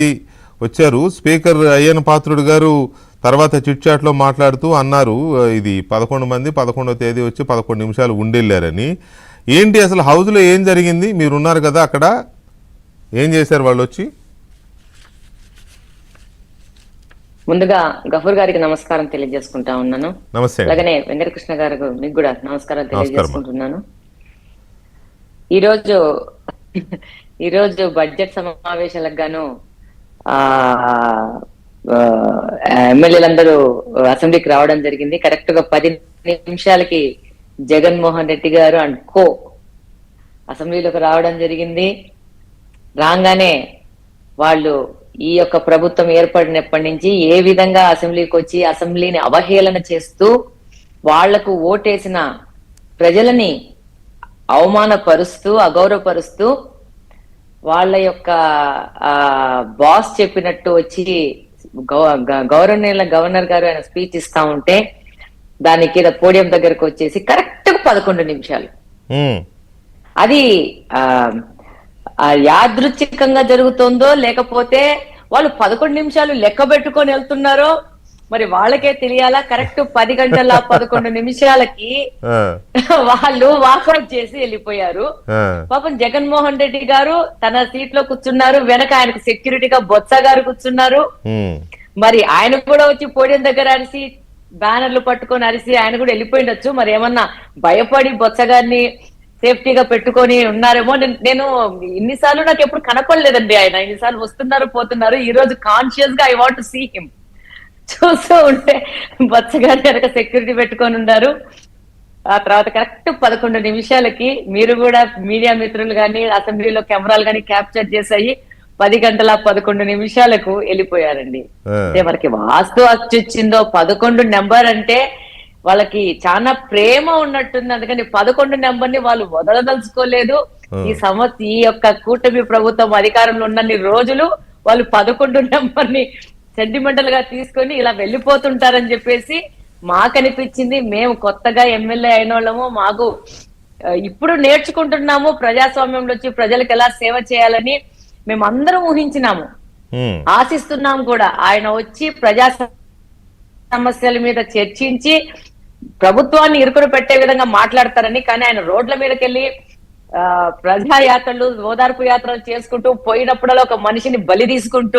వచ్చారు. స్పీకర్ అయ్యన పాత్రుడు గారు తర్వాత చిట్ చాట్లో మాట్లాడుతూ అన్నారు, ఇది 11 మంది 11వ తేదీ వచ్చి 11 నిమిషాలు ఉండెళ్ళారని. ఏంటి అసలు హౌస్లో ఏం జరిగింది? మీరున్నారు కదా అక్కడ, ఏం చేశారు వాళ్ళు వచ్చి? ముందుగా గఫూర్ గారికి నమస్కారం తెలియజేసుకుంటా ఉన్నాను. నమస్తే. అలాగనే వెంకటకృష్ణ గారికి మీకు కూడా నమస్కారం తెలియజేసుకుంటున్నాను. ఈరోజు బడ్జెట్ సమావేశాలకు గాను ఎమ్మెల్యేలందరూ అసెంబ్లీకి రావడం జరిగింది. కరెక్ట్ గా 10 నిమిషాలకి జగన్మోహన్ రెడ్డి గారు అండ్ కో అసెంబ్లీలోకి రావడం జరిగింది. రాగానే వాళ్ళు ఈ యొక్క ప్రభుత్వం ఏర్పడినప్పటి నుంచి ఏ విధంగా అసెంబ్లీకి వచ్చి అసెంబ్లీని అవహేళన చేస్తూ వాళ్లకు ఓటేసిన ప్రజలని అవమానపరుస్తూ అగౌరవపరుస్తూ వాళ్ళ యొక్క బాస్ చెప్పినట్టు వచ్చి గవర్నర్ గారు ఆయన స్పీచ్ ఇస్తా ఉంటే దానికి పోడియం దగ్గరకు వచ్చేసి కరెక్ట్ 11 నిమిషాలు అది యాదృచ్ఛికంగా జరుగుతుందో లేకపోతే వాళ్ళు 11 నిమిషాలు లెక్క పెట్టుకొని వెళ్తున్నారో మరి వాళ్ళకే తెలియాలా. కరెక్ట్ 10 గంటల 11 నిమిషాలకి వాళ్ళు వాకౌట్ చేసి వెళ్ళిపోయారు. పాపం జగన్మోహన్ రెడ్డి గారు తన సీట్ లో కూర్చున్నారు, వెనక ఆయనకు సెక్యూరిటీగా బొత్స గారు కూర్చున్నారు. మరి ఆయన కూడా వచ్చి పోడియం దగ్గర అరిసి బ్యానర్లు పట్టుకొని అరిసి ఆయన కూడా వెళ్ళిపోయిండొచ్చు. మరి ఏమన్నా భయపడి బొత్స గారిని సేఫ్టీగా పెట్టుకొని ఉన్నారేమో. నేను ఇన్నిసార్లు నాకు ఎప్పుడు కనపడలేదండి ఆయన. ఇన్నిసార్లు వస్తున్నారు పోతున్నారు. ఈ రోజు కాన్షియస్ గా I want to see him. చూస్తూ ఉంటే బొత్స గారి వెనక సెక్యూరిటీ పెట్టుకొని ఉన్నారు. ఆ తర్వాత కరెక్ట్ 11 నిమిషాలకి మీరు కూడా మీడియా మిత్రులు కానీ అసెంబ్లీలో కెమెరాలు కానీ క్యాప్చర్ చేసాయి 10 గంటల 11 నిమిషాలకు వెళ్ళిపోయారండి. అంటే మనకి వాస్తు వచ్చిందో 11 నెంబర్ అంటే వాళ్ళకి చాలా ప్రేమ ఉన్నట్టుంది. అందుకని 11 నెంబర్ ని వాళ్ళు వదలదలుచుకోలేదు. ఈ యొక్క కూటమి ప్రభుత్వం అధికారంలో ఉన్నన్ని రోజులు వాళ్ళు 11 నెంబర్ ని సెంటిమెంటల్ గా తీసుకొని ఇలా వెళ్ళిపోతుంటారని చెప్పేసి మాకు అనిపించింది. మేము కొత్తగా ఎమ్మెల్యే అయిన వాళ్ళము, మాకు ఇప్పుడు నేర్చుకుంటున్నాము ప్రజాస్వామ్యంలో వచ్చి ప్రజలకు ఎలా సేవ చేయాలని మేము అందరం ఊహించినాము, ఆశిస్తున్నాము కూడా. ఆయన వచ్చి ప్రజా సమస్యల మీద చర్చించి ప్రభుత్వాన్ని ఇరుకును పెట్టే విధంగా మాట్లాడతారని. కానీ ఆయన రోడ్ల మీదకి వెళ్ళి ప్రజా యాత్రలు ఓదార్పు యాత్రలు చేసుకుంటూ పోయినప్పుడల్లా ఒక మనిషిని బలి తీసుకుంటూ